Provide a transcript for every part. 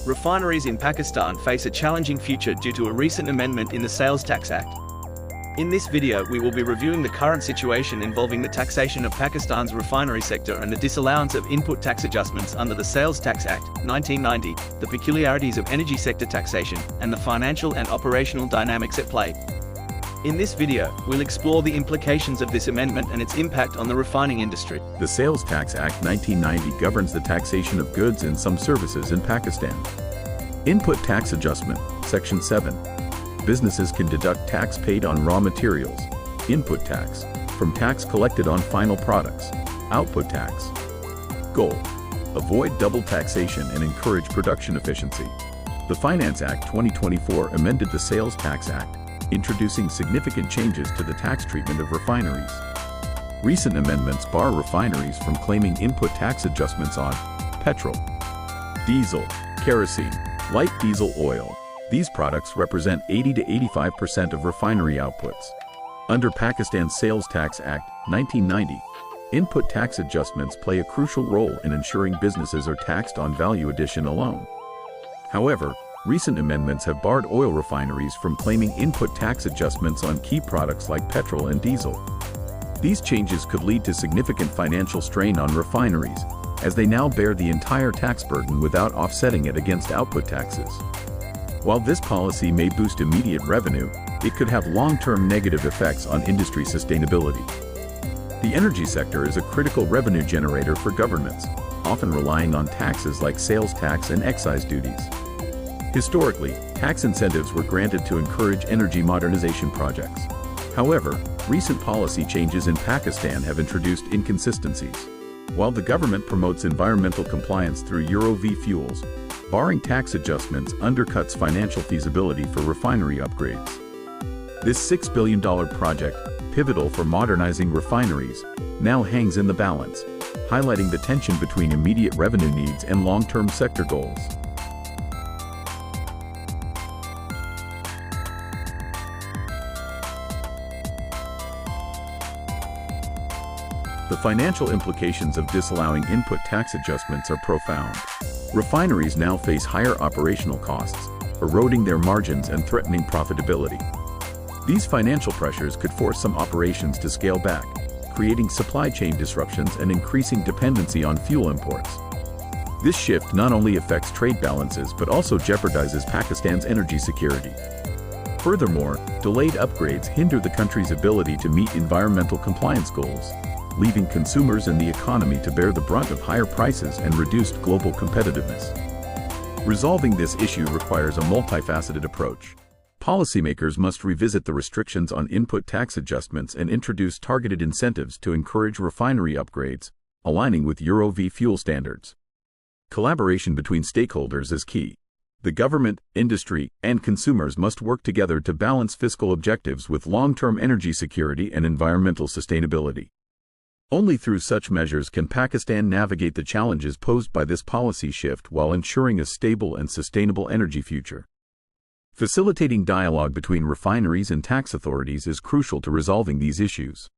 Refineries in Pakistan face a challenging future due to a recent amendment in the Sales Tax Act. In this video, we will be reviewing the current situation involving the taxation of Pakistan's refinery sector and the disallowance of input tax adjustments under the Sales Tax Act, 1990, the peculiarities of energy sector taxation, and the financial and operational dynamics at play. In this video, we'll explore the implications of this amendment and its impact on the refining industry. The Sales Tax Act 1990 governs the taxation of goods and some services in Pakistan. Input tax adjustment, Section 7. Businesses can deduct tax paid on raw materials, input tax, from tax collected on final products, output tax. Goal: avoid double taxation and encourage production efficiency. The Finance Act 2024 amended the Sales Tax Act, introducing significant changes to the tax treatment of refineries. Recent amendments bar refineries from claiming input tax adjustments on petrol, diesel, kerosene, light diesel oil. These products represent 80 to 85% of refinery outputs. Under Pakistan's Sales Tax Act 1990, input tax adjustments play a crucial role in ensuring businesses are taxed on value addition alone. However, recent amendments have barred oil refineries from claiming input tax adjustments on key products like petrol and diesel. These changes could lead to significant financial strain on refineries, as they now bear the entire tax burden without offsetting it against output taxes. While this policy may boost immediate revenue, it could have long-term negative effects on industry sustainability. The energy sector is a critical revenue generator for governments, often relying on taxes like sales tax and excise duties. Historically, tax incentives were granted to encourage energy modernization projects. However, recent policy changes in Pakistan have introduced inconsistencies. While the government promotes environmental compliance through Euro V fuels, barring tax adjustments undercuts financial feasibility for refinery upgrades. This $6 billion project, pivotal for modernizing refineries, now hangs in the balance, highlighting the tension between immediate revenue needs and long-term sector goals. The financial implications of disallowing input tax adjustments are profound. Refineries now face higher operational costs, eroding their margins and threatening profitability. These financial pressures could force some operations to scale back, creating supply chain disruptions and increasing dependency on fuel imports. This shift not only affects trade balances but also jeopardizes Pakistan's energy security. Furthermore, delayed upgrades hinder the country's ability to meet environmental compliance goals, leaving consumers and the economy to bear the brunt of higher prices and reduced global competitiveness. Resolving this issue requires a multifaceted approach. Policymakers must revisit the restrictions on input tax adjustments and introduce targeted incentives to encourage refinery upgrades, aligning with Euro V fuel standards. Collaboration between stakeholders is key. The government, industry, and consumers must work together to balance fiscal objectives with long-term energy security and environmental sustainability. Only through such measures can Pakistan navigate the challenges posed by this policy shift while ensuring a stable and sustainable energy future. Facilitating dialogue between refineries and tax authorities is crucial to resolving these issues.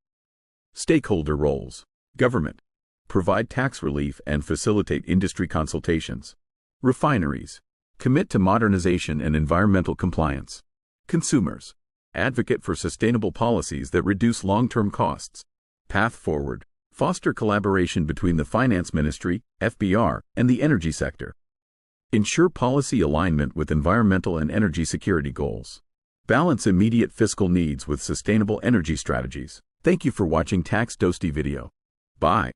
Stakeholder roles: government, provide tax relief and facilitate industry consultations. Refineries, commit to modernization and environmental compliance. Consumers, advocate for sustainable policies that reduce long-term costs. Path forward: foster collaboration between the Finance Ministry, FBR, and the energy sector. Ensure policy alignment with environmental and energy security goals. Balance immediate fiscal needs with sustainable energy strategies. Thank you for watching Tax Dosti video. Bye.